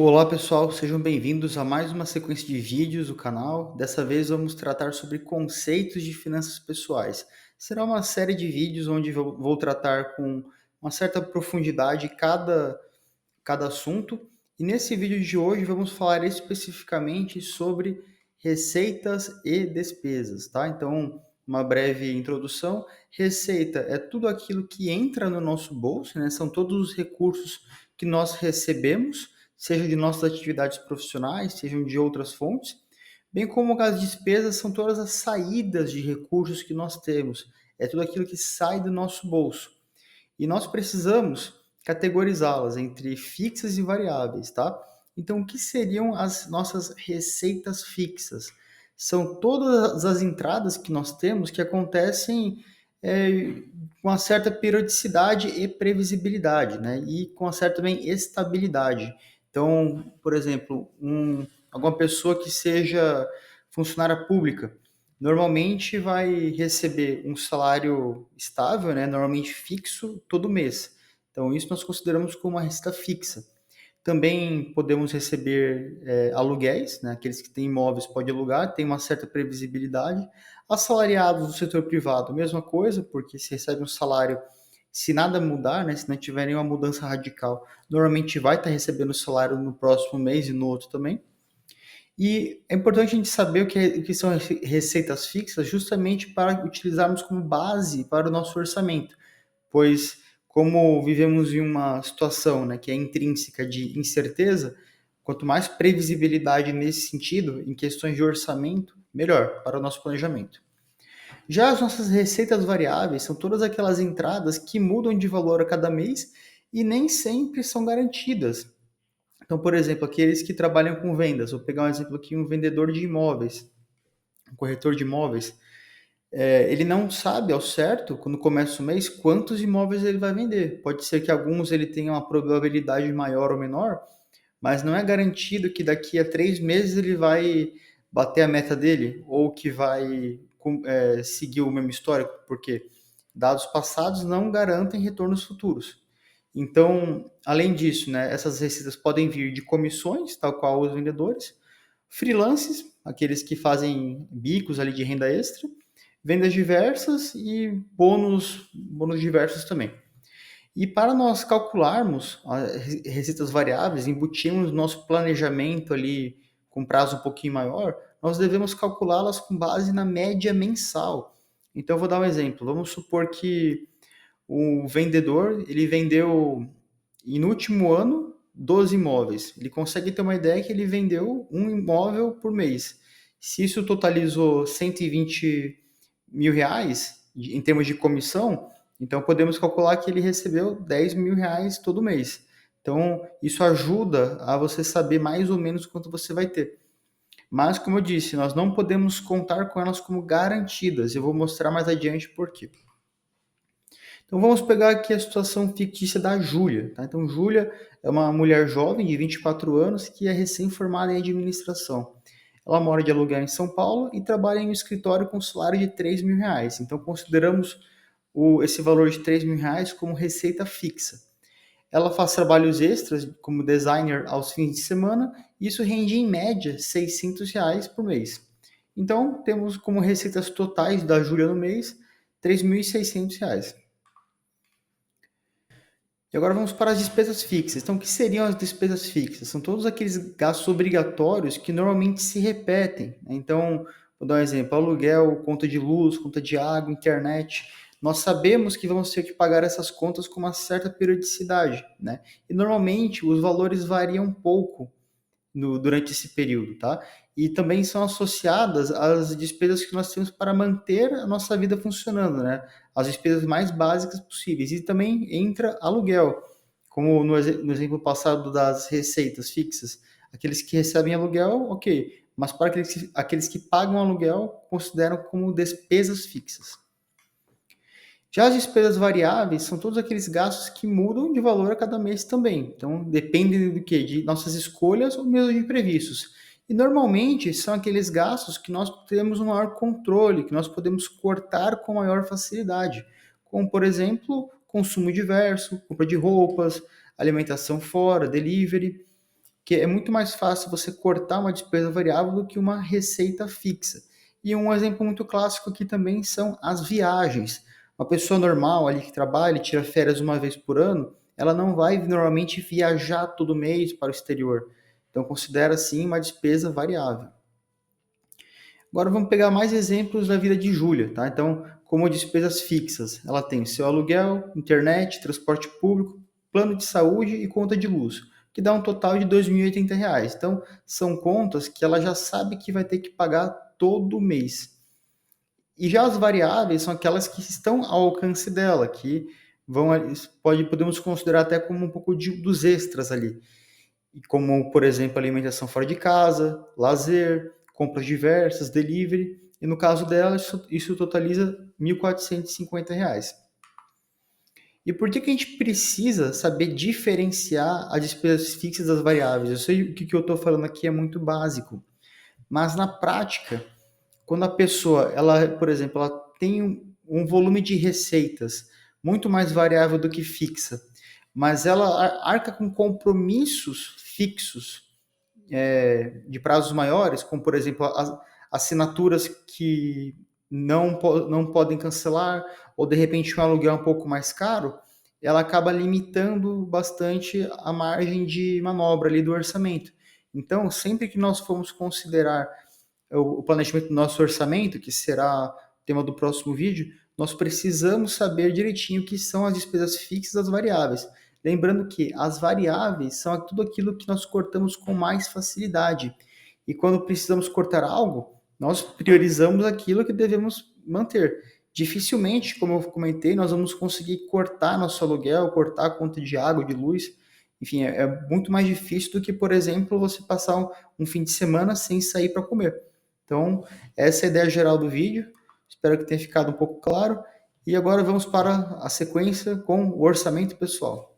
Olá pessoal, sejam bem-vindos a mais uma sequência de vídeos do canal. Dessa vez vamos tratar sobre conceitos de finanças pessoais. Será uma série de vídeos onde vou tratar com uma certa profundidade cada assunto. E nesse vídeo de hoje vamos falar especificamente sobre receitas e despesas, tá? Então, uma breve introdução. Receita é tudo aquilo que entra no nosso bolso, né? São todos os recursos que nós recebemos, seja de nossas atividades profissionais, sejam de outras fontes, bem como as despesas são todas as saídas de recursos que nós temos. É tudo aquilo que sai do nosso bolso. E nós precisamos categorizá-las entre fixas e variáveis, tá? Então, o que seriam as nossas receitas fixas? São todas as entradas que nós temos que acontecem com uma certa periodicidade e previsibilidade, né? E com uma certa também estabilidade. Então, por exemplo, alguma pessoa que seja funcionária pública, normalmente vai receber um salário estável, né, normalmente fixo, todo mês. Então, isso nós consideramos como uma receita fixa. Também podemos receber aluguéis, né, aqueles que têm imóveis podem alugar, tem uma certa previsibilidade. Assalariados do setor privado, mesma coisa, porque se recebe um salário, se nada mudar, né, se não tiver nenhuma mudança radical, normalmente vai estar recebendo o salário no próximo mês e no outro também. E é importante a gente saber o que são receitas fixas justamente para utilizarmos como base para o nosso orçamento, pois como vivemos em uma situação, né, que é intrínseca de incerteza, quanto mais previsibilidade nesse sentido, em questões de orçamento, melhor para o nosso planejamento. Já as nossas receitas variáveis são todas aquelas entradas que mudam de valor a cada mês e nem sempre são garantidas. Então, por exemplo, aqueles que trabalham com vendas, vou pegar um exemplo aqui, um vendedor de imóveis, um corretor de imóveis, ele não sabe ao certo, quando começa o mês, quantos imóveis ele vai vender. Pode ser que alguns ele tenha uma probabilidade maior ou menor, mas não é garantido que daqui a 3 meses ele vai bater a meta dele ou que vai seguir o mesmo histórico, porque dados passados não garantem retornos futuros. Então, além disso, né, essas receitas podem vir de comissões, tal qual os vendedores, freelances, aqueles que fazem bicos ali de renda extra, vendas diversas e bônus diversos também. E para nós calcularmos as receitas variáveis, embutirmos nosso planejamento ali com prazo um pouquinho maior, nós devemos calculá-las com base na média mensal. Então, eu vou dar um exemplo. Vamos supor que o vendedor ele vendeu e no último ano 12 imóveis. Ele consegue ter uma ideia que ele vendeu um imóvel por mês. Se isso totalizou 120 mil reais em termos de comissão, então podemos calcular que ele recebeu 10 mil reais todo mês. Então isso ajuda a você saber mais ou menos quanto você vai ter. Mas, como eu disse, nós não podemos contar com elas como garantidas. Eu vou mostrar mais adiante por quê. Então vamos pegar aqui a situação fictícia da Júlia. Tá? Então Júlia é uma mulher jovem de 24 anos que é recém-formada em administração. Ela mora de aluguel em São Paulo e trabalha em um escritório com salário de 3 mil reais. Então consideramos esse valor de 3 mil reais como receita fixa. Ela faz trabalhos extras como designer aos fins de semana e isso rende em média 600 reais por mês. Então temos como receitas totais da Júlia no mês 3.600 reais. E agora vamos para as despesas fixas. Então, o que seriam as despesas fixas? São todos aqueles gastos obrigatórios que normalmente se repetem. Então, vou dar um exemplo: aluguel, conta de luz, conta de água, internet. Nós sabemos que vamos ter que pagar essas contas com uma certa periodicidade, né? E normalmente os valores variam um pouco durante esse período, tá? E também são associadas às despesas que nós temos para manter a nossa vida funcionando, né? As despesas mais básicas possíveis. E também entra aluguel, como no exemplo passado das receitas fixas. Aqueles que recebem aluguel, ok, mas para aqueles que pagam aluguel, consideram como despesas fixas. Já as despesas variáveis são todos aqueles gastos que mudam de valor a cada mês também. Então, dependem do quê? De nossas escolhas ou mesmo de imprevistos. E normalmente são aqueles gastos que nós temos um maior controle, que nós podemos cortar com maior facilidade. Como, por exemplo, consumo diverso, compra de roupas, alimentação fora, delivery, porque é muito mais fácil você cortar uma despesa variável do que uma receita fixa. E um exemplo muito clássico aqui também são as viagens. Uma pessoa normal ali que trabalha e tira férias uma vez por ano, ela não vai normalmente viajar todo mês para o exterior. Então considera sim uma despesa variável. Agora vamos pegar mais exemplos da vida de Júlia, tá? Então, como despesas fixas, ela tem seu aluguel, internet, transporte público, plano de saúde e conta de luz, que dá um total de R$ 2.080. Então, são contas que ela já sabe que vai ter que pagar todo mês. E já as variáveis são aquelas que estão ao alcance dela, que podemos considerar até como um pouco dos extras ali, como, por exemplo, alimentação fora de casa, lazer, compras diversas, delivery, e no caso dela, isso totaliza R$ 1.450. E por que a gente precisa saber diferenciar as despesas fixas das variáveis? Eu sei que o que eu estou falando aqui é muito básico, mas na prática, quando a pessoa, ela, por exemplo, ela tem um volume de receitas muito mais variável do que fixa, mas ela arca com compromissos fixos de prazos maiores, como por exemplo as assinaturas que não podem cancelar, ou de repente um aluguel um pouco mais caro, ela acaba limitando bastante a margem de manobra ali do orçamento. Então, sempre que nós formos considerar o planejamento do nosso orçamento, que será o tema do próximo vídeo, nós precisamos saber direitinho o que são as despesas fixas e as variáveis. Lembrando que as variáveis são tudo aquilo que nós cortamos com mais facilidade. E quando precisamos cortar algo, nós priorizamos aquilo que devemos manter. Dificilmente, como eu comentei, nós vamos conseguir cortar nosso aluguel, cortar a conta de água, de luz. Enfim, é muito mais difícil do que, por exemplo, você passar um fim de semana sem sair para comer. Então, essa é a ideia geral do vídeo. Espero que tenha ficado um pouco claro. E agora vamos para a sequência com o orçamento pessoal.